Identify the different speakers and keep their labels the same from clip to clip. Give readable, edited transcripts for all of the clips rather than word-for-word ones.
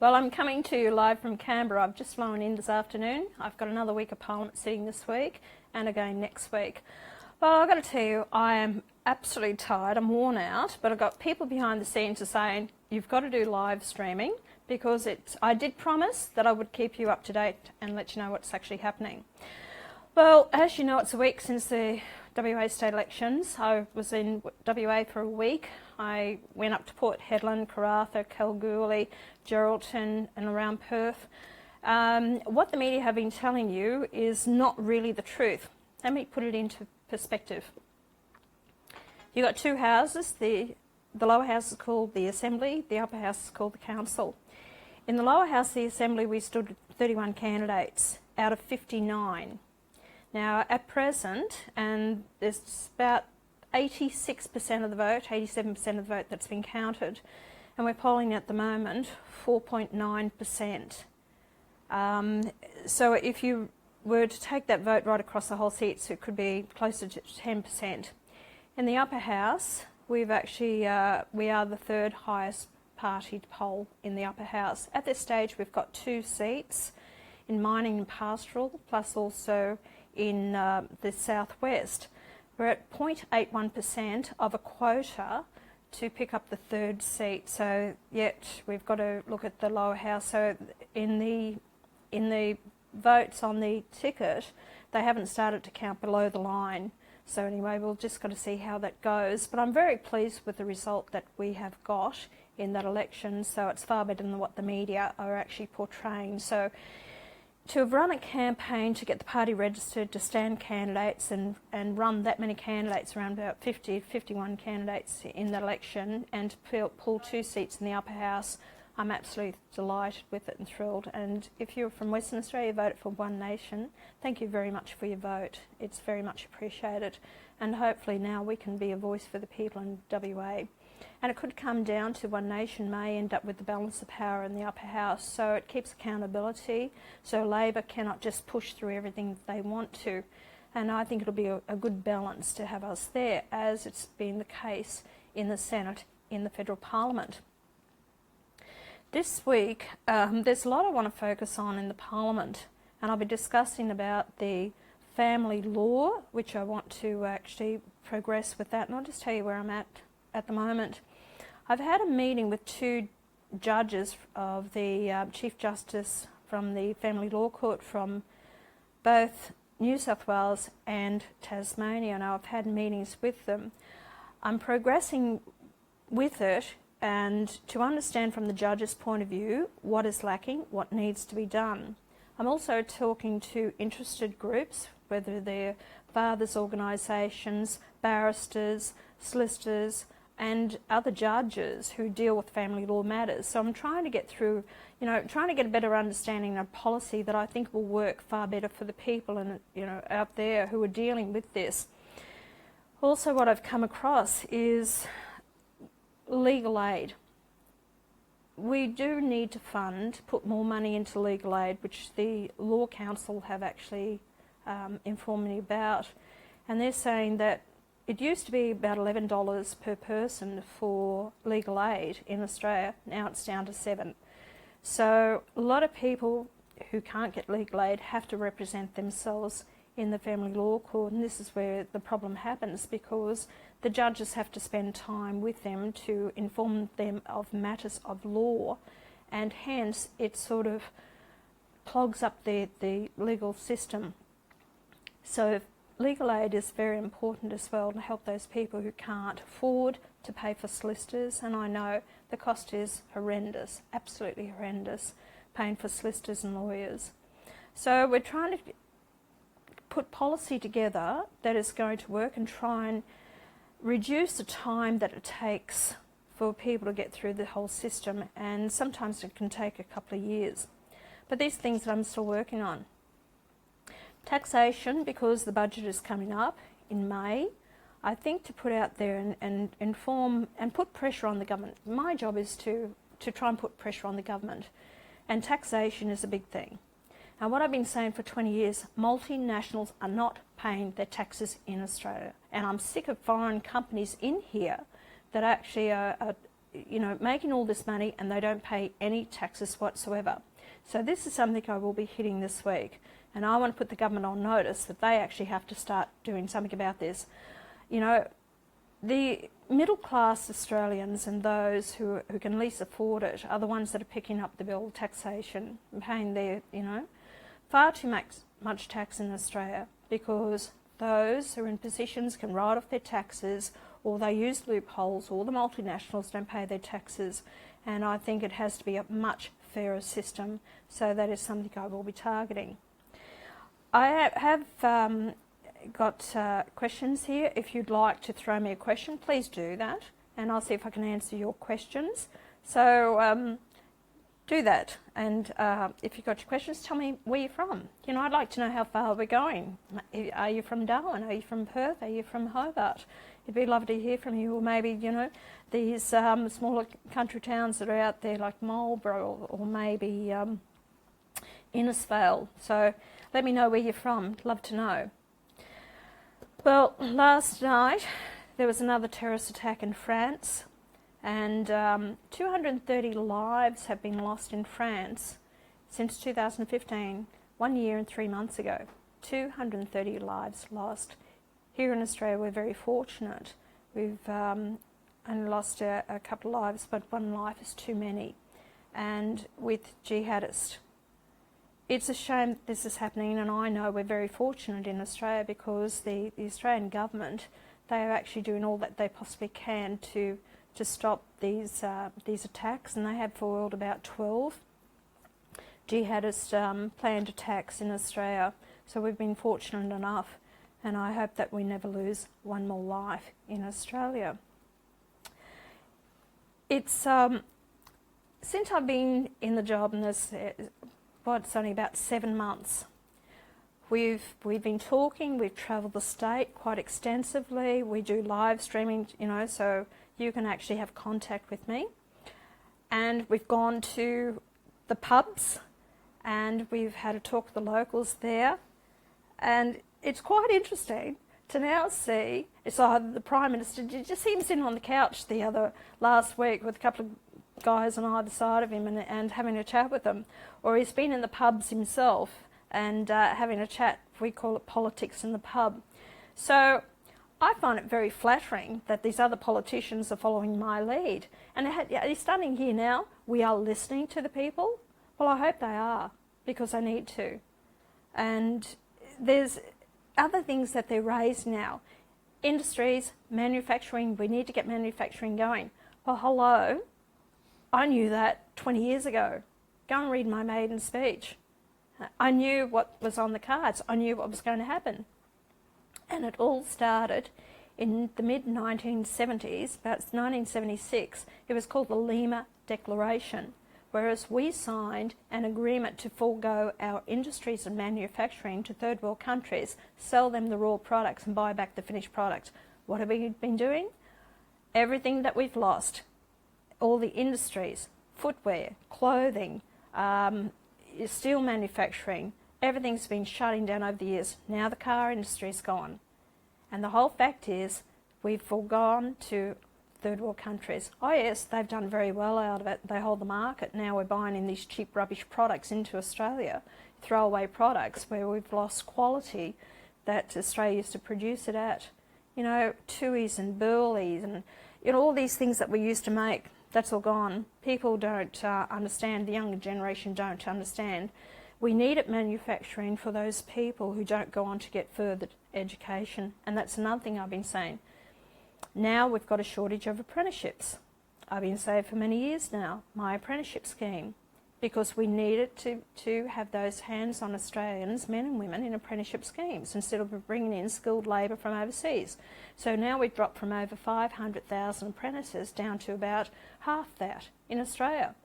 Speaker 1: Well, I'm coming to you live from Canberra. I've just flown in this afternoon. I've got another week of Parliament sitting this week and again next week. Well, I've got to tell you, I am absolutely tired. I'm worn out, but I've got people behind the scenes who are saying, you've got to do live streaming because I did promise that I would keep you up to date and let you know what's actually happening. Well, as you know, it's a week since the WA state elections. I was in WA for a week. I went up to Port Hedland, Karratha, Kalgoorlie, Geraldton and around Perth. What the media have been telling you is not really the truth. Let me put it into perspective. You've got two houses. The lower house is called the Assembly, the upper house is called the Council. In the lower house, the Assembly, we stood 31 candidates out of 59. Now, at present, and there's about 86% of the vote, 87% of the vote that's been counted, and we're polling at the moment 4.9%. So if you were to take that vote right across the whole seats, it could be closer to 10%. In the upper house, we've actually we are the third highest party poll in the upper house. At this stage, we've got 2 seats in mining and pastoral, plus also in the southwest. We're at 0.81% of a quota to pick up the third seat. So yet we've got to look at the lower house. So in the votes on the ticket, they haven't started to count below the line. So anyway, we'll just got to see how that goes. But I'm very pleased with the result that we have got in that election. So it's far better than what the media are actually portraying. So to have run a campaign to get the party registered, to stand candidates and run that many candidates, around about 50, 51 candidates in that election, and to pull 2 seats in the upper house, I'm absolutely delighted with it and thrilled. And if you're from Western Australia, voted for One Nation, thank you very much for your vote. It's very much appreciated. And hopefully now we can be a voice for the people in WA. And it could come down to One Nation may end up with the balance of power in the upper house. So it keeps accountability. So Labor cannot just push through everything they want to. And I think it'll be a good balance to have us there, as it's been the case in the Senate, in the Federal Parliament. This week, there's a lot I want to focus on in the Parliament. And I'll be discussing about the family law, which I want to actually progress with that. And I'll just tell you where I'm at the moment. I've had a meeting with 2 judges of the Chief Justice from the Family Law Court from both New South Wales and Tasmania, and I've had meetings with them. I'm progressing with it and to understand from the judge's point of view what is lacking, what needs to be done. I'm also talking to interested groups, whether they're fathers' organisations, barristers, solicitors, and other judges who deal with family law matters. So I'm trying to get through, trying to get a better understanding of policy that I think will work far better for the people and, out there who are dealing with this. Also, what I've come across is legal aid. We do need to put more money into legal aid, which the Law Council have actually informed me about. And they're saying that it used to be about $11 per person for legal aid in Australia. Now it's down to $7. So a lot of people who can't get legal aid have to represent themselves in the family law court, and this is where the problem happens, because the judges have to spend time with them to inform them of matters of law, and hence it sort of clogs up the legal system. So legal aid is very important as well to help those people who can't afford to pay for solicitors, and I know the cost is horrendous, absolutely horrendous, paying for solicitors and lawyers. So we're trying to put policy together that is going to work and try and reduce the time that it takes for people to get through the whole system, and sometimes it can take a couple of years. But these things that I'm still working on. Taxation, because the budget is coming up in May, I think to put out there and inform and put pressure on the government. My job is to try and put pressure on the government, and taxation is a big thing. Now, what I've been saying for 20 years, multinationals are not paying their taxes in Australia, and I'm sick of foreign companies in here that actually are making all this money and they don't pay any taxes whatsoever. So this is something I will be hitting this week, and I want to put the government on notice that they actually have to start doing something about this. The middle class Australians and those who can least afford it are the ones that are picking up the bill, taxation, and paying their, far too much tax in Australia, because those who are in positions can write off their taxes, or they use loopholes, or the multinationals don't pay their taxes, and I think it has to be a much fairer system, so that is something I will be targeting. I have got questions here. If you'd like to throw me a question, please do that, and I'll see if I can answer your questions. So do that, and if you've got your questions, tell me where you're from. I'd like to know how far we're going. Are you from Darwin? Are you from Perth? Are you from Hobart? It'd be lovely to hear from you, or maybe, these smaller country towns that are out there like Marlborough, or maybe Innisfail. So let me know where you're from. Love to know. Well, last night there was another terrorist attack in France, and 230 lives have been lost in France since 2015, 1 year and 3 months ago. 230 lives lost. Here in Australia we're very fortunate. We've only lost a couple of lives, but one life is too many. And with jihadists, it's a shame that this is happening, and I know we're very fortunate in Australia because the Australian government, they are actually doing all that they possibly can to stop these attacks, and they have foiled about 12 jihadist planned attacks in Australia. So we've been fortunate enough, and I hope that we never lose one more life in Australia. It's since I've been in the job, and it's only about 7 months. We've been talking, we've travelled the state quite extensively. We do live streaming, so you can actually have contact with me. And we've gone to the pubs, and we've had a talk with the locals there. And it's quite interesting to now see, it's either the Prime Minister, did you just see him sitting on the couch last week with a couple of guys on either side of him and having a chat with them, or he's been in the pubs himself and having a chat. We call it politics in the pub. So I find it very flattering that these other politicians are following my lead, and he's starting here now. We are listening to the people. Well, I hope they are, because I need to. And there's other things that they're raised now. Industries, manufacturing, we need to get manufacturing going. Well, hello, I knew that 20 years ago. Go and read my maiden speech. I knew what was on the cards. I knew what was going to happen. And it all started in the mid-1970s, about 1976. It was called the Lima Declaration, whereas we signed an agreement to forego our industries and manufacturing to third world countries, sell them the raw products and buy back the finished product. What have we been doing? Everything that we've lost. All the industries, footwear, clothing, steel manufacturing, everything's been shutting down over the years. Now the car industry's gone. And the whole fact is we've foregone to third world countries. Oh yes, they've done very well out of it. They hold the market. Now we're buying in these cheap rubbish products into Australia, throwaway products where we've lost quality that Australia used to produce it at. Tuies and Burleys and all these things that we used to make. That's all gone. People don't understand. The younger generation don't understand. We need it manufacturing for those people who don't go on to get further education. And that's another thing I've been saying. Now we've got a shortage of apprenticeships. I've been saying for many years now, my apprenticeship scheme, because we needed to have those hands-on Australians, men and women, in apprenticeship schemes instead of bringing in skilled labour from overseas. So now we've dropped from over 500,000 apprentices down to about half that in Australia.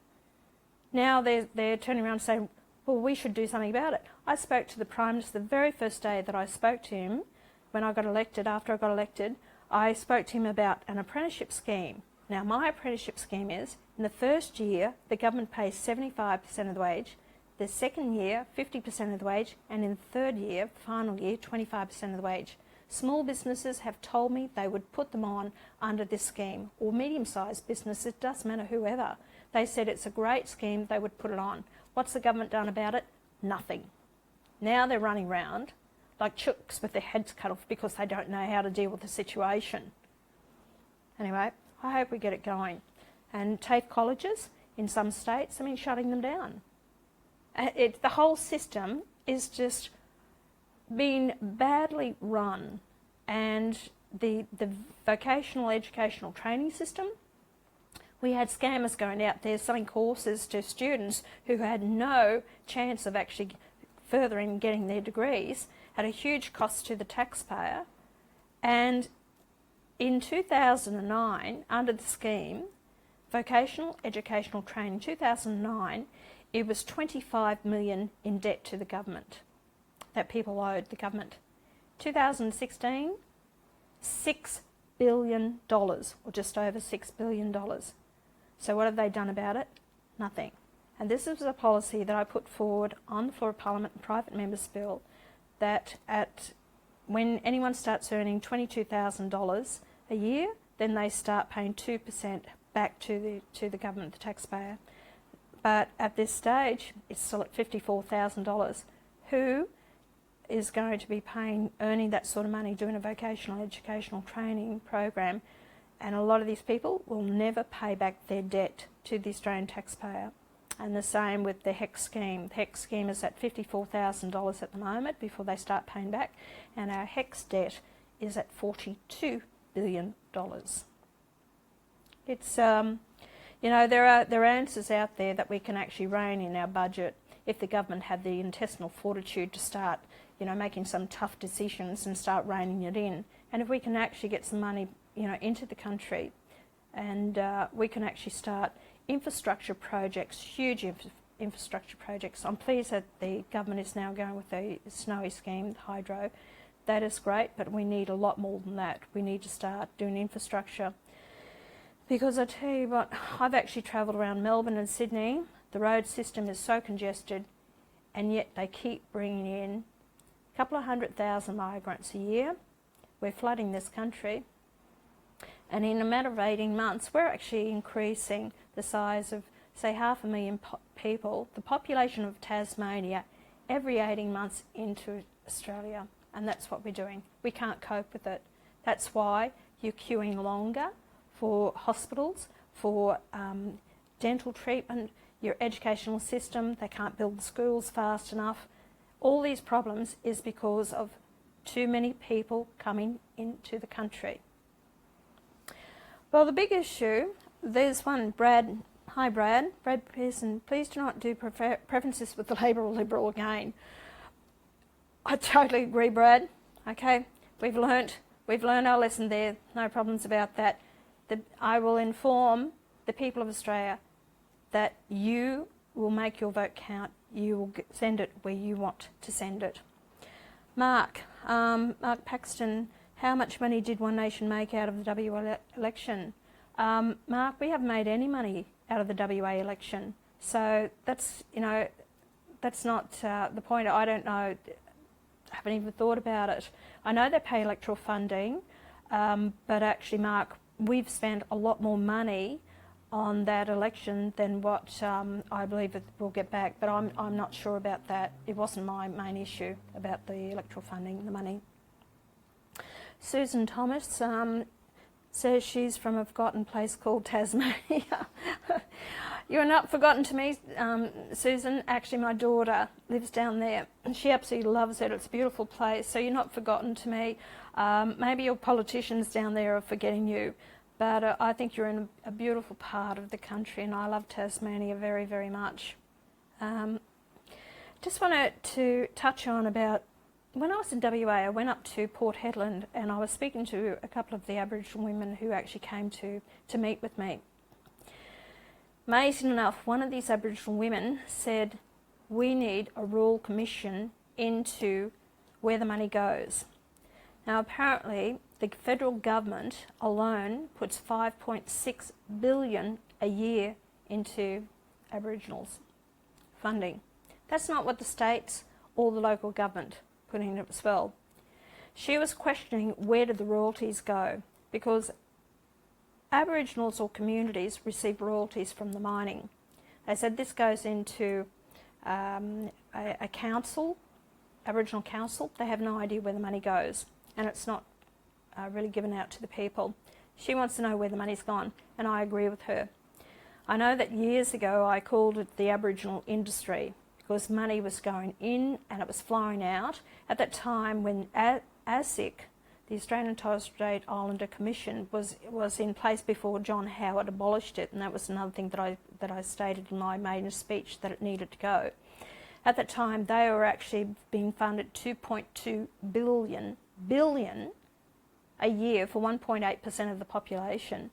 Speaker 1: Now they're turning around and saying, well, we should do something about it. I spoke to the Prime Minister the very first day that I spoke to him, when I got elected, after I got elected, I spoke to him about an apprenticeship scheme. Now, my apprenticeship scheme is, in the first year, the government pays 75% of the wage, the second year, 50% of the wage, and in the third year, final year, 25% of the wage. Small businesses have told me they would put them on under this scheme, or medium-sized businesses, it doesn't matter whoever. They said it's a great scheme, they would put it on. What's the government done about it? Nothing. Now they're running around like chooks with their heads cut off because they don't know how to deal with the situation. Anyway, I hope we get it going. And TAFE colleges in some states, I mean, shutting them down. The whole system is just being badly run, and the vocational educational training system, we had scammers going out there selling courses to students who had no chance of actually furthering getting their degrees at a huge cost to the taxpayer. And in 2009, under the scheme, vocational educational training, 2009, it was 25 million in debt to the government that people owed the government. 2016, $6 billion, or just over $6 billion. So what have they done about it? Nothing. And this is a policy that I put forward on the floor of Parliament and Private Members' Bill, that when anyone starts earning $22,000 a year, then they start paying 2% back to the government, the taxpayer. But at this stage, it's still at $54,000. Who is going to be earning that sort of money doing a vocational educational training program? And a lot of these people will never pay back their debt to the Australian taxpayer. And the same with the HEC scheme. The HEC scheme is at $54,000 at the moment before they start paying back, and our HEC's debt is at $42 billion. It's, you know, there are answers out there that we can actually rein in our budget if the government had the intestinal fortitude to start, you know, making some tough decisions and start reining it in. And if we can actually get some money, you know, into the country, and we can actually start infrastructure projects, huge infrastructure projects. I'm pleased that the government is now going with the Snowy scheme, the hydro. That is great, but we need a lot more than that. We need to start doing infrastructure. Because I tell you what, I've actually travelled around Melbourne and Sydney. The road system is so congested, and yet they keep bringing in a couple of 100,000 migrants a year. We're flooding this country. And in a matter of 18 months, we're actually increasing the size of, say, 500,000 people, the population of Tasmania, every 18 months into Australia. And that's what we're doing. We can't cope with it. That's why you're queuing longer for hospitals, for dental treatment, your educational system. They can't build the schools fast enough. All these problems is because of too many people coming into the country. Well, the big issue, there's one, Brad. Hi, Brad. Brad Pearson, please do not do preferences with the Labor or Liberal again. I totally agree, Brad. Okay, we've learnt our lesson there. No problems about that. I will inform the people of Australia that you will make your vote count. You will send it where you want to send it. Mark Paxton, how much money did One Nation make out of the WA election? Mark, we haven't made any money out of the WA election. So that's, you know, that's not the point. I don't know. I haven't even thought about it. I know they pay electoral funding, but actually, Mark, we've spent a lot more money on that election than what I believe it will get back. But I'm not sure about that. It wasn't my main issue about the electoral funding, the money. Susan Thomas says she's from a forgotten place called Tasmania. You're not forgotten to me, Susan. Actually, my daughter lives down there and she absolutely loves it. It's a beautiful place, so you're not forgotten to me. Maybe your politicians down there are forgetting you, but I think you're in a beautiful part of the country, and I love Tasmania very, very much. Just wanted to touch on about, when I was in WA, I went up to Port Hedland and I was speaking to a couple of the Aboriginal women who actually came to meet with me. Amazing enough, one of these Aboriginal women said, we need a royal commission into where the money goes. Now apparently the federal government alone puts $5.6 billion a year into Aboriginals funding. That's not what the states or the local government put in as well. She was questioning where did the royalties go, because Aboriginals or communities receive royalties from the mining. They said this goes into a council, Aboriginal council. They have no idea where the money goes, and it's not really given out to the people. She wants to know where the money's gone, and I agree with her. I know that years ago I called it the Aboriginal industry because money was going in and it was flowing out. At that time when ASIC, the Australian Torres Strait Islander Commission, was in place before John Howard abolished it, and that was another thing that I stated in my maiden speech, that it needed to go. At that time they were actually being funded 2.2 billion a year for 1.8% of the population.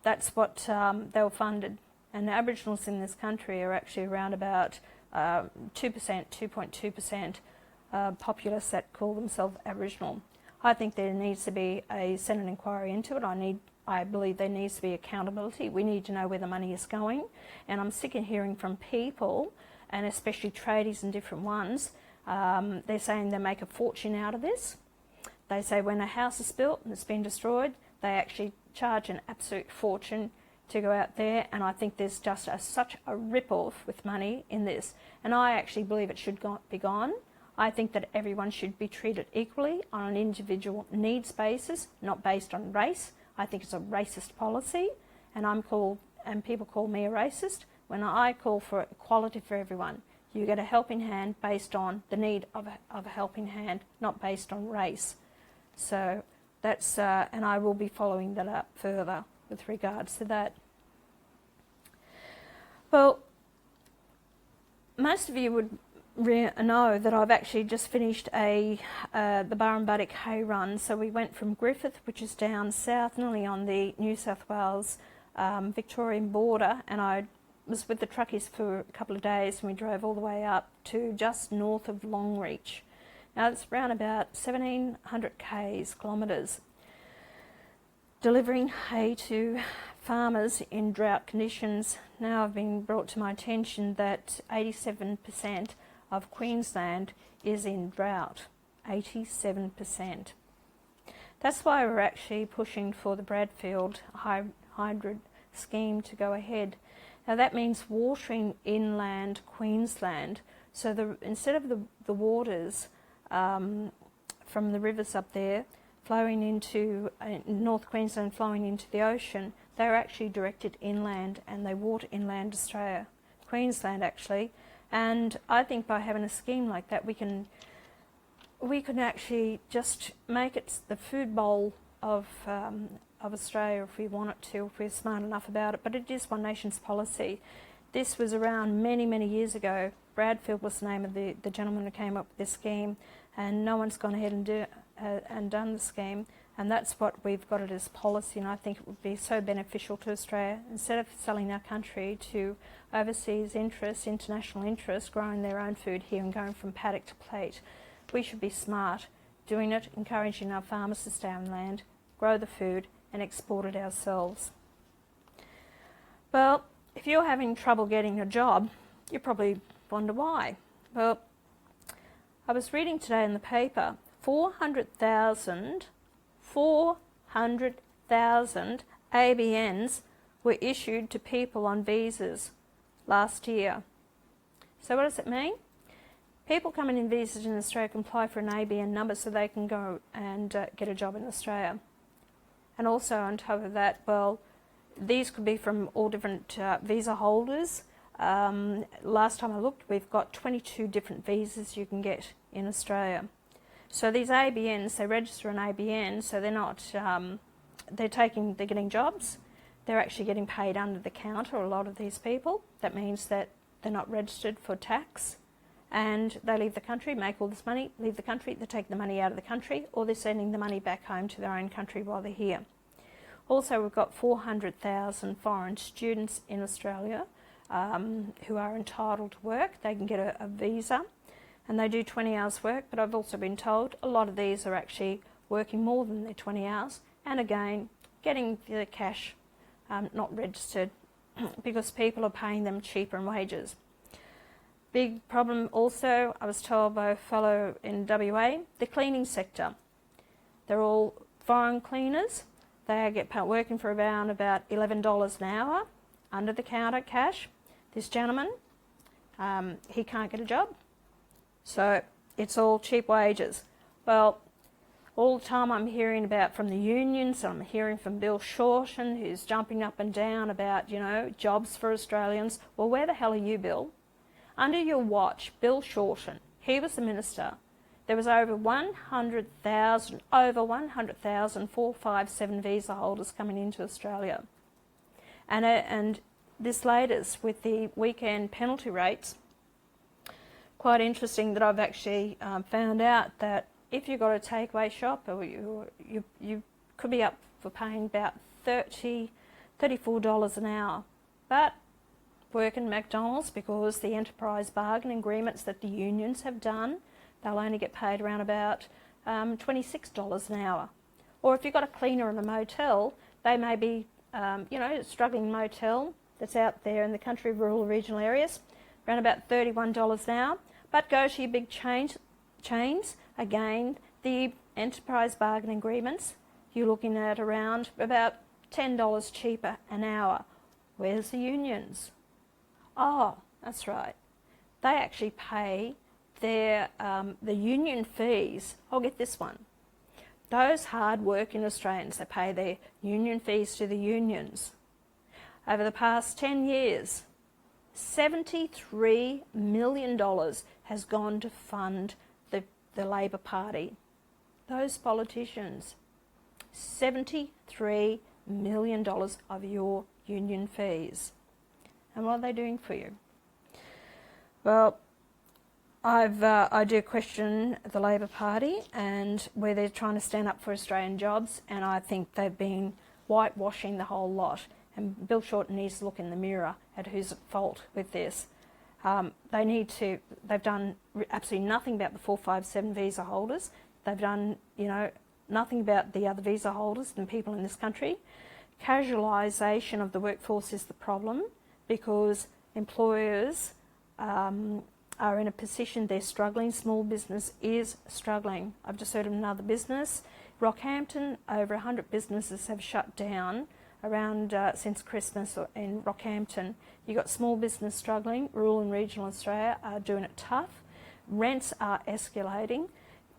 Speaker 1: That's what they were funded, and the Aboriginals in this country are actually around about 2.2% populace that call themselves Aboriginal. I think there needs to be a Senate inquiry into it. I believe there needs to be accountability. We need to know where the money is going, and I'm sick of hearing from people, and especially tradies and different ones, they're saying they make a fortune out of this. They say when a house is built and it's been destroyed, they actually charge an absolute fortune to go out there, and I think there's just such a rip-off with money in this, and I actually believe it should be gone. I think that everyone should be treated equally on an individual needs basis, not based on race. I think it's a racist policy, and people call me a racist when I call for equality for everyone. You get a helping hand based on the need of a helping hand, not based on race. So that's, and I will be following that up further with regards to that. Well, most of you would know that I've actually just finished the Burrumbuttock hay run. So we went from Griffith, which is down south, nearly on the New South Wales Victorian border, and I was with the truckies for a couple of days, and we drove all the way up to just north of Longreach. Now it's around about 1,700 kilometres, delivering hay to farmers in drought conditions. Now I've been brought to my attention that 87% of Queensland is in drought. 87%. That's why we're actually pushing for the Bradfield hybrid scheme to go ahead. Now that means watering inland Queensland. So instead of the waters from the rivers up there flowing into North Queensland, flowing into the ocean, they're actually directed inland, and they water inland Australia, Queensland actually. And I think by having a scheme like that, we can actually just make it the food bowl of Australia if we want it to, if we're smart enough about it. But it is One Nation's policy. This was around many, many years ago. Bradfield was the name of the gentleman who came up with this scheme, and no one's gone ahead and done the scheme. And that's what we've got it as policy, and I think it would be so beneficial to Australia. Instead of selling our country to overseas interests, international interests, growing their own food here and going from paddock to plate, we should be smart doing it, encouraging our farmers to stay on land, grow the food and export it ourselves. Well, if you're having trouble getting a job, you probably wonder why. Well, I was reading today in the paper, 400,000 ABNs were issued to people on visas last year. So what does it mean? People coming in visas in Australia can apply for an ABN number so they can go and get a job in Australia. And also on top of that, well, these could be from all different visa holders. Last time I looked, we've got 22 different visas you can get in Australia. So these ABNs, they register an ABN, so they're not, they're getting jobs. They're actually getting paid under the counter, a lot of these people. That means that they're not registered for tax, and they leave the country, make all this money, leave the country, they take the money out of the country, or they're sending the money back home to their own country while they're here. Also, we've got 400,000 foreign students in Australia who are entitled to work. They can get a visa, and they do 20 hours work, but I've also been told a lot of these are actually working more than their 20 hours, and again, getting the cash not registered because people are paying them cheaper in wages. Big problem also, I was told by a fellow in WA, the cleaning sector. They're all foreign cleaners. They get working for about $11 an hour, under the counter cash. This gentleman, he can't get a job. So it's all cheap wages. Well, all the time I'm hearing about from the unions, I'm hearing from Bill Shorten, who's jumping up and down about, jobs for Australians. Well, where the hell are you, Bill? Under your watch, Bill Shorten, he was the minister. There was over 100,000 457 visa holders coming into Australia. And this latest with the weekend penalty rates, quite interesting that I've actually found out that if you've got a takeaway shop, or you could be up for paying about $34 an hour. But working McDonald's, because the enterprise bargain agreements that the unions have done, they'll only get paid around about $26 an hour. Or if you've got a cleaner in a motel, they may be, a struggling motel that's out there in the country, rural, regional areas, around about $31 an hour. But go to your big chains, again, the enterprise bargain agreements, you're looking at around about $10 cheaper an hour. Where's the unions? Oh, that's right. They actually pay their the union fees. I'll get this one. Those hard-working Australians, they pay their union fees to the unions. Over the past 10 years, $73 million has gone to fund the Labor Party. Those politicians, $73 million of your union fees. And what are they doing for you? Well, I do question the Labor Party and where they're trying to stand up for Australian jobs, and I think they've been whitewashing the whole lot. And Bill Shorten needs to look in the mirror at who's at fault with this. They've done absolutely nothing about the 457 visa holders. They've done, nothing about the other visa holders and people in this country. Casualisation of the workforce is the problem, because employers are in a position they're struggling. Small business is struggling. I've just heard of another business, Rockhampton. Over 100 businesses have shut down around since Christmas in Rockhampton. You've got small business struggling. Rural and regional Australia are doing it tough. Rents are escalating.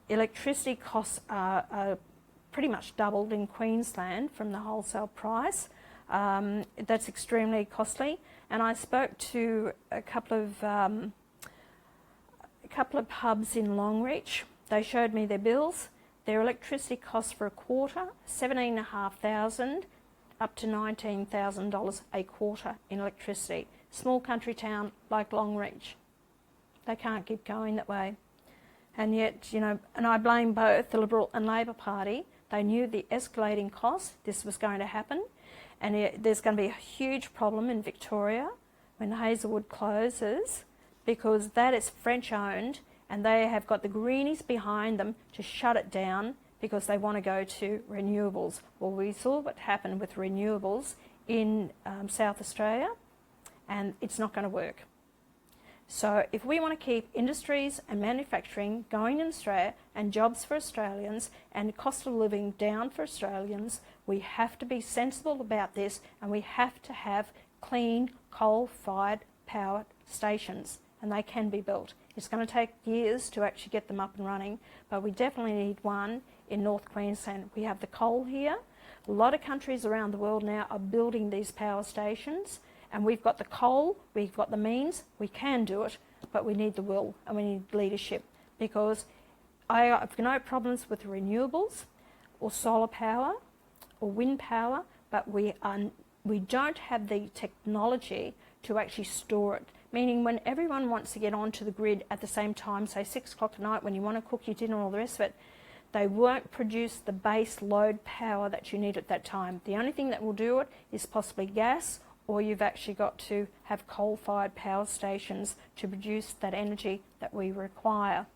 Speaker 1: Electricity costs are pretty much doubled in Queensland from the wholesale price. That's extremely costly. And I spoke to a couple of pubs in Longreach. They showed me their bills. Their electricity costs for a quarter, $17,500 up to $19,000 a quarter in electricity. Small country town like Longreach. They can't keep going that way. And yet, and I blame both the Liberal and Labor Party. They knew the escalating costs, this was going to happen. And there's going to be a huge problem in Victoria when Hazelwood closes, because that is French owned and they have got the greenies behind them to shut it down because they want to go to renewables. Well, we saw what happened with renewables in South Australia, and it's not going to work. So if we want to keep industries and manufacturing going in Australia and jobs for Australians and cost of living down for Australians, we have to be sensible about this, and we have to have clean coal-fired power stations, and they can be built. It's going to take years to actually get them up and running, but we definitely need one in North Queensland. We have the coal here. A lot of countries around the world now are building these power stations, and we've got the coal, we've got the means, we can do it, but we need the will and we need leadership, because I have no problems with renewables or solar power or wind power, but we don't have the technology to actually store it. Meaning when everyone wants to get onto the grid at the same time, say 6 o'clock at night when you want to cook your dinner and all the rest of it, they won't produce the base load power that you need at that time. The only thing that will do it is possibly gas, or you've actually got to have coal-fired power stations to produce that energy that we require.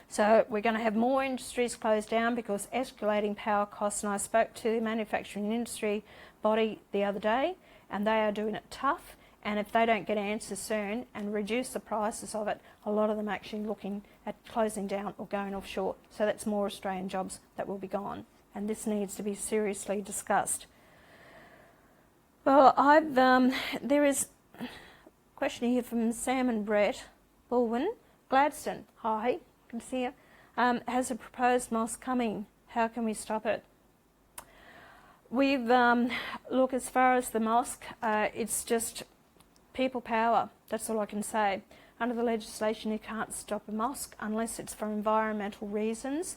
Speaker 1: So we're going to have more industries closed down because escalating power costs, and I spoke to the manufacturing industry body the other day, and they are doing it tough, And if they don't get answers soon and reduce the prices of it, a lot of them are actually looking at closing down or going offshore. So that's more Australian jobs that will be gone. And this needs to be seriously discussed. Well, there is a question here from Sam and Brett Baldwin. Gladstone, hi, can see you. Has a proposed mosque coming? How can we stop it? We've, look, as far as the mosque, it's just people power. That's all I can say. Under the legislation, you can't stop a mosque unless it's for environmental reasons.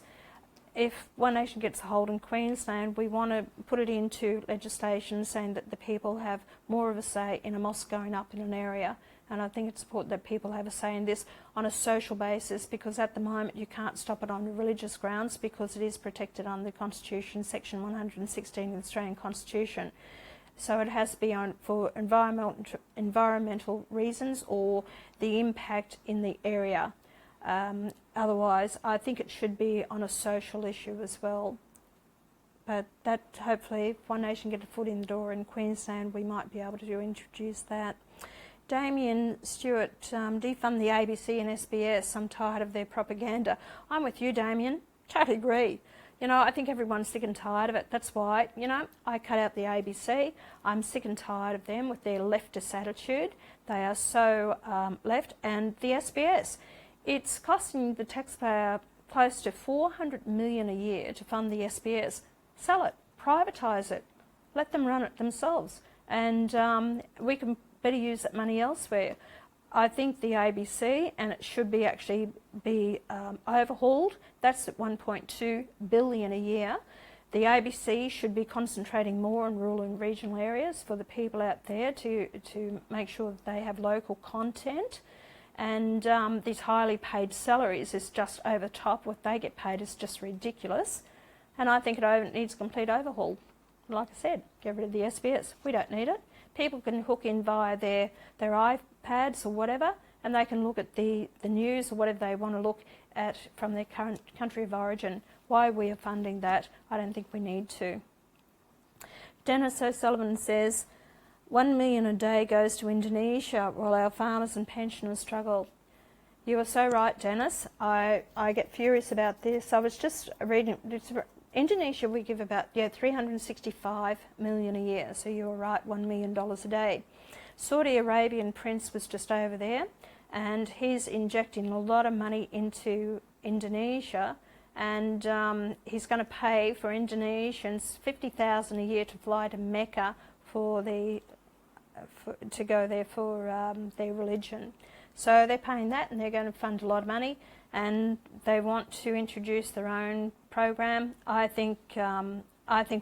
Speaker 1: If One Nation gets a hold in Queensland, we want to put it into legislation saying that the people have more of a say in a mosque going up in an area. And I think it's important that people have a say in this on a social basis, because at the moment you can't stop it on religious grounds because it is protected under the Constitution, Section 116 of the Australian Constitution. So it has to be on for environmental reasons or the impact in the area. Otherwise, I think it should be on a social issue as well. But that, hopefully, if One Nation get a foot in the door in Queensland, we might be able to introduce that. Damien Stewart, defund the ABC and SBS. I'm tired of their propaganda. I'm with you, Damien. Totally agree. You know, I think everyone's sick and tired of it. That's why, you know, I cut out the ABC. I'm sick and tired of them with their leftist attitude. They are so left. And the SBS, it's costing the taxpayer close to $400 million a year to fund the SBS. Sell it, privatise it, let them run it themselves. And we can better use that money elsewhere. I think the ABC, and it should be actually be overhauled. That's at $1.2 billion a year. The ABC should be concentrating more on rural and regional areas for the people out there to make sure that they have local content. And these highly paid salaries is just over the top. What they get paid is just ridiculous. And I think it needs a complete overhaul. Like I said, get rid of the SBS. We don't need it. People can hook in via their iPads or whatever, and they can look at the news or whatever they want to look at from their current country of origin. Why we are funding that, I don't think we need to. Dennis O'Sullivan says, 1 million a day goes to Indonesia while our farmers and pensioners struggle. You are so right, Dennis. I get furious about this. I was just reading... Indonesia, we give about $365 million a year, so you're right, $1 million a day. Saudi Arabian prince was just over there, and he's injecting a lot of money into Indonesia, and he's going to pay for Indonesians $50,000 a year to fly to Mecca to go there for their religion. So they're paying that, and they're going to fund a lot of money, and they want to introduce their own program. I think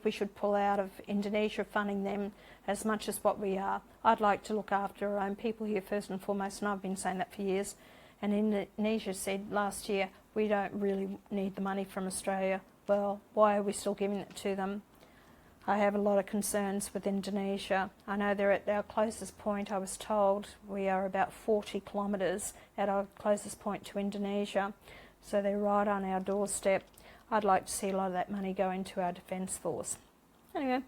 Speaker 1: we should pull out of Indonesia funding them as much as what we are. I'd like to look after our own people here first and foremost, and I've been saying that for years. And Indonesia said last year, we don't really need the money from Australia. Well, why are we still giving it to them? I have a lot of concerns with Indonesia. I know they're at our closest point. I was told we are about 40 kilometres at our closest point to Indonesia. So they're right on our doorstep. I'd like to see a lot of that money go into our Defence Force. Anyway,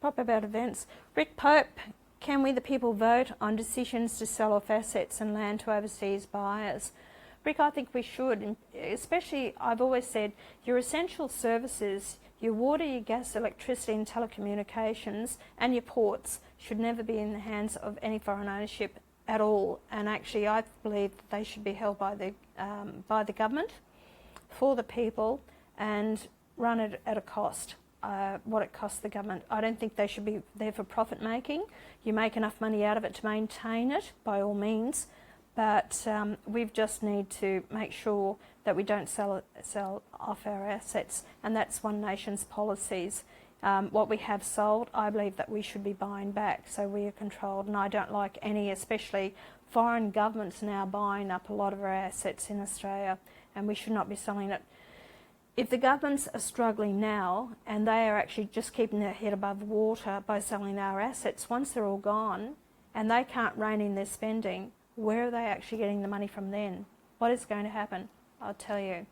Speaker 1: pop about events. Rick Pope, can we the people vote on decisions to sell off assets and land to overseas buyers? Rick, I think we should, especially, I've always said, your essential services, your water, your gas, electricity and telecommunications and your ports should never be in the hands of any foreign ownership at all. And actually I believe that they should be held by the government for the people and run it at a cost, what it costs the government. I don't think they should be there for profit making. You make enough money out of it to maintain it, by all means, but we just need to make sure that we don't sell off our assets, and that's One Nation's policies. What we have sold, I believe that we should be buying back, so we are controlled, and I don't like any, especially foreign governments now buying up a lot of our assets in Australia, and we should not be selling it. If the governments are struggling now, and they are actually just keeping their head above water by selling our assets, once they're all gone, and they can't rein in their spending, where are they actually getting the money from then? What is going to happen? I'll tell you.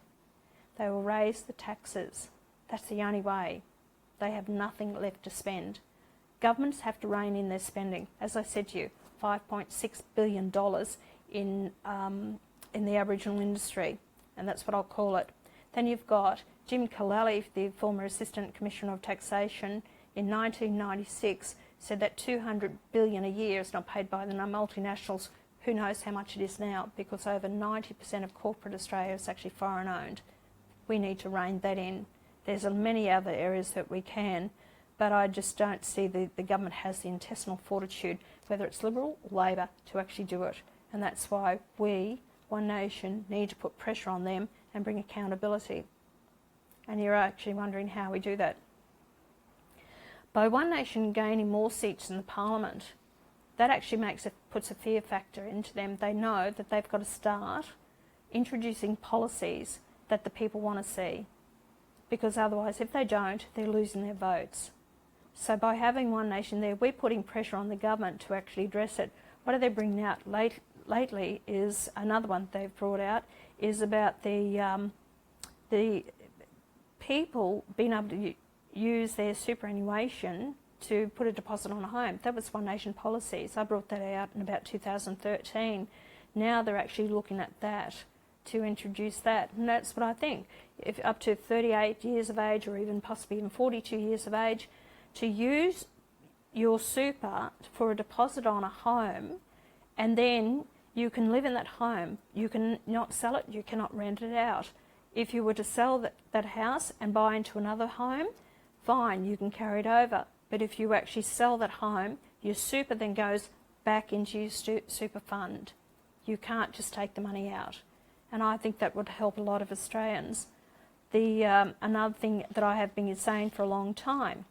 Speaker 1: They will raise the taxes. That's the only way. They have nothing left to spend. Governments have to rein in their spending. As I said to you, $5.6 billion in the Aboriginal industry, and that's what I'll call it. Then you've got Jim Kalali, the former Assistant Commissioner of Taxation, in 1996 said that $200 billion a year is not paid by the multinationals. Who knows how much it is now, because over 90% of corporate Australia is actually foreign owned. We need to rein that in. There's many other areas that we can, but I just don't see the government has the intestinal fortitude, whether it's Liberal or Labor, to actually do it. And that's why we, One Nation, need to put pressure on them and bring accountability. And you're actually wondering how we do that. By One Nation gaining more seats in the Parliament, that actually puts a fear factor into them. They know that they've got to start introducing policies that the people want to see, because otherwise, if they don't, they're losing their votes. So by having One Nation there, we're putting pressure on the government to actually address it. What are they bringing out lately is another one they've brought out, is about the people being able to use their superannuation to put a deposit on a home. That was One Nation policies. I brought that out in about 2013. Now they're actually looking at that, to introduce that. And that's what I think. If up to 38 years of age, or even possibly even 42 years of age, to use your super for a deposit on a home, and then you can live in that home. You can not sell it, you cannot rent it out. If you were to sell that house and buy into another home, fine, you can carry it over. But if you actually sell that home, your super then goes back into your super fund. You can't just take the money out. And I think that would help a lot of Australians. Another thing that I have been saying for a long time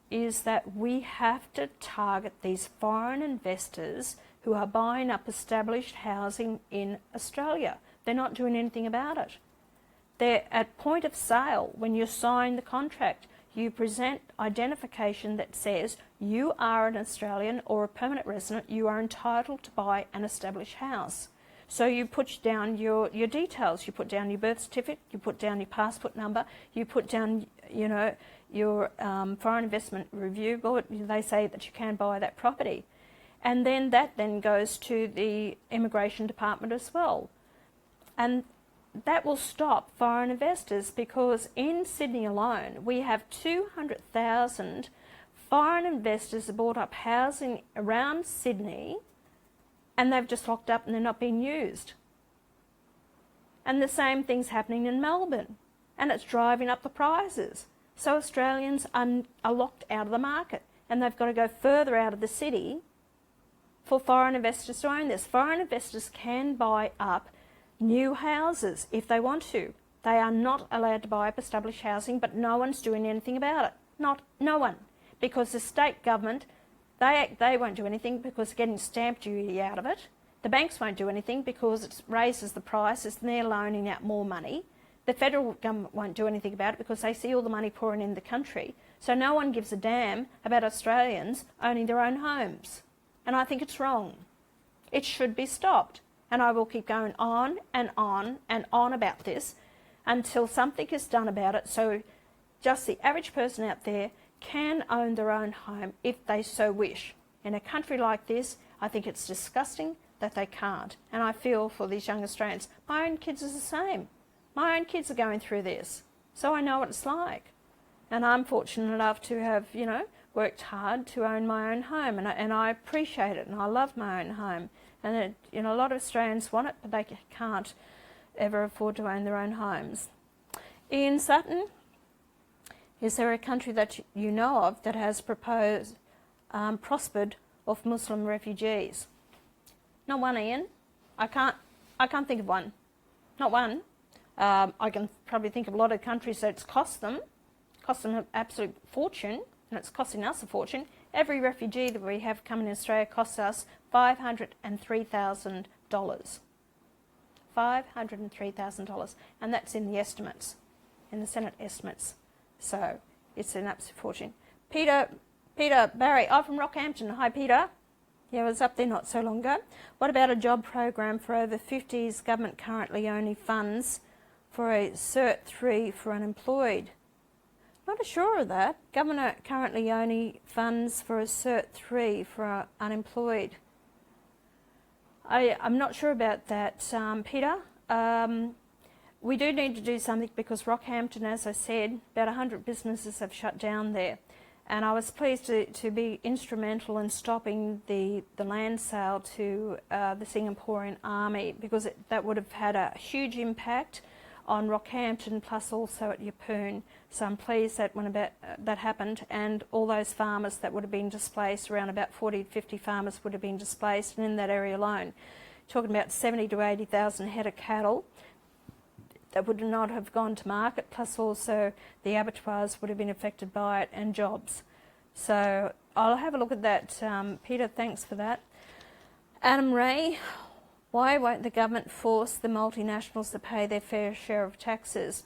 Speaker 1: is that we have to target these foreign investors who are buying up established housing in Australia. They're not doing anything about it. They're at point of sale. When you sign the contract, you present identification that says you are an Australian or a permanent resident, you are entitled to buy an established house. So you put down your details, you put down your birth certificate, you put down your passport number, you put down, your Foreign Investment Review Board. They say that you can buy that property. And then that then goes to the Immigration Department as well. And that will stop foreign investors, because in Sydney alone, we have 200,000 foreign investors that bought up housing around Sydney, and they've just locked up and they're not being used. And the same thing's happening in Melbourne, and it's driving up the prices. So Australians are locked out of the market, and they've got to go further out of the city for foreign investors to own this. Foreign investors can buy up new houses if they want to. They are not allowed to buy up established housing, but no one's doing anything about it. No one. Because the state government, they won't do anything because they're getting stamp duty out of it. The banks won't do anything because it raises the prices and they're loaning out more money. The federal government won't do anything about it because they see all the money pouring in the country. So no one gives a damn about Australians owning their own homes. And I think it's wrong. It should be stopped. And I will keep going on and on and on about this until something is done about it, so just the average person out there can own their own home if they so wish. In a country like this, I think it's disgusting that they can't. And I feel for these young Australians. My own kids are the same. My own kids are going through this, so I know what it's like. And I'm fortunate enough to have, worked hard to own my own home, and I appreciate it, and I love my own home. And a lot of Australians want it, but they can't ever afford to own their own homes. Ian Sutton, is there a country that you know of that has prospered off Muslim refugees? Not one, Ian. I can't think of one. Not one. I can probably think of a lot of countries that it's cost them an absolute fortune, and it's costing us a fortune. Every refugee that we have coming in Australia costs us $503,000. $503,000, and that's in the estimates, in the Senate estimates. So it's an absolute fortune. Peter Barry, I'm from Rockhampton. Hi, Peter. Yeah, I was up there not so long ago. What about a job program for over 50s? Government currently only funds for a Cert 3 for unemployed. Not sure of that. Government currently only funds for a Cert 3 for unemployed. I'm not sure about that, Peter. We do need to do something because Rockhampton, as I said, about 100 businesses have shut down there. And I was pleased to be instrumental in stopping the land sale to the Singaporean army, because that would have had a huge impact on Rockhampton, plus also at Yeppoon. So I'm pleased that when that happened, and all those farmers that would have been displaced, around about 40 to 50 farmers would have been displaced, and in that area alone, talking about 70 to 80,000 head of cattle that would not have gone to market, plus also the abattoirs would have been affected by it, and jobs. So I'll have a look at that. Peter, thanks for that. Adam Ray, why won't the government force the multinationals to pay their fair share of taxes?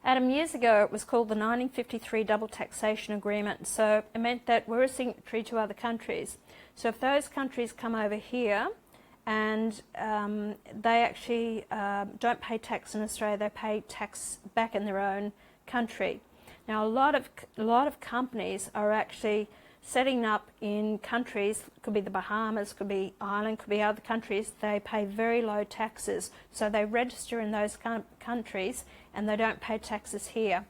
Speaker 1: Adam, years ago it was called the 1953 Double Taxation Agreement, so it meant that we're a signatory to other countries. So if those countries come over here and they actually don't pay tax in Australia, they pay tax back in their own country. Now a lot of companies are actually setting up in countries, could be the Bahamas, could be Ireland, could be other countries. They pay very low taxes, so they register in those countries and they don't pay taxes here.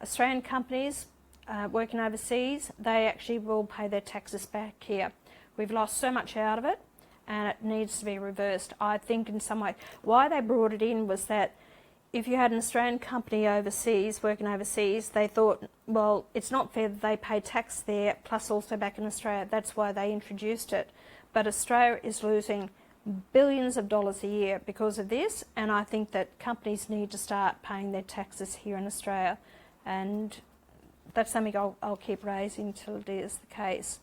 Speaker 1: Australian companies working overseas, they actually will pay their taxes back here. We've lost so much out of it, and it needs to be reversed. I think in some way, why they brought it in was that if you had an Australian company overseas, working overseas, they thought, well, it's not fair that they pay tax there, plus also back in Australia. That's why they introduced it. But Australia is losing billions of dollars a year because of this, and I think that companies need to start paying their taxes here in Australia. And that's something I'll keep raising until it is the case.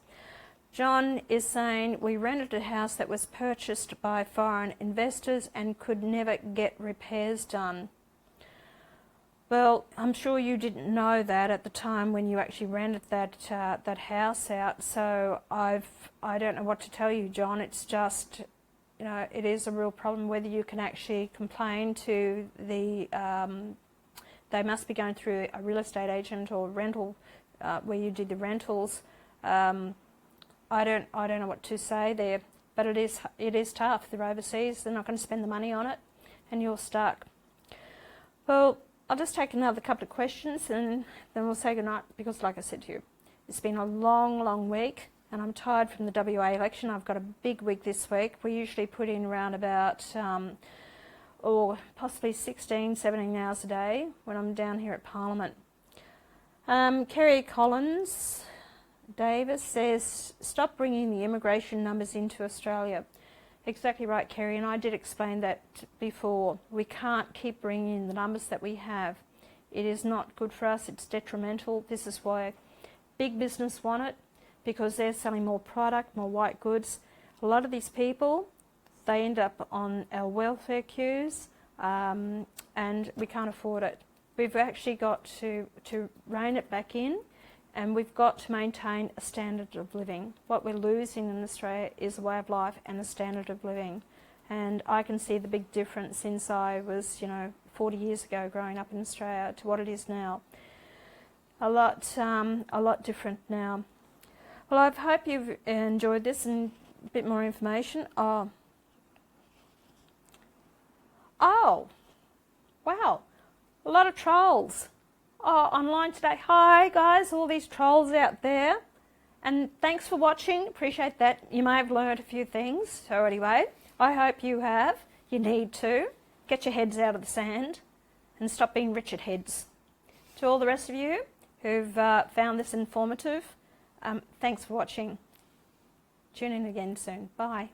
Speaker 1: John is saying, we rented a house that was purchased by foreign investors and could never get repairs done. Well, I'm sure you didn't know that at the time when you actually rented that house out. So I don't know what to tell you, John. It's just, you know, it is a real problem whether you can actually complain to the. They must be going through a real estate agent or rental where you did the rentals. I don't know what to say there, but it is tough. They're overseas. They're not going to spend the money on it, and you're stuck. Well, I'll just take another couple of questions and then we'll say goodnight, because like I said to you, it's been a long, long week and I'm tired from the WA election. I've got a big week this week. We usually put in around about, or possibly 16, 17 hours a day when I'm down here at Parliament. Kerry Collins Davis says, stop bringing the immigration numbers into Australia. Exactly right, Kerry, and I did explain that before. We can't keep bringing in the numbers that we have. It is not good for us. It's detrimental. This is why big business want it, because they're selling more product, more white goods. A lot of these people, they end up on our welfare queues, and we can't afford it. We've actually got to rein it back in, and we've got to maintain a standard of living. What we're losing in Australia is a way of life and a standard of living. And I can see the big difference since I was, 40 years ago growing up in Australia to what it is now. A lot different now. Well, I hope you've enjoyed this and a bit more information. Oh, wow, a lot of trolls. Online today. Hi guys, all these trolls out there. And thanks for watching, appreciate that. You may have learned a few things. So anyway, I hope you have. You need to. Get your heads out of the sand and stop being Richard heads. To all the rest of you who've found this informative, thanks for watching. Tune in again soon. Bye.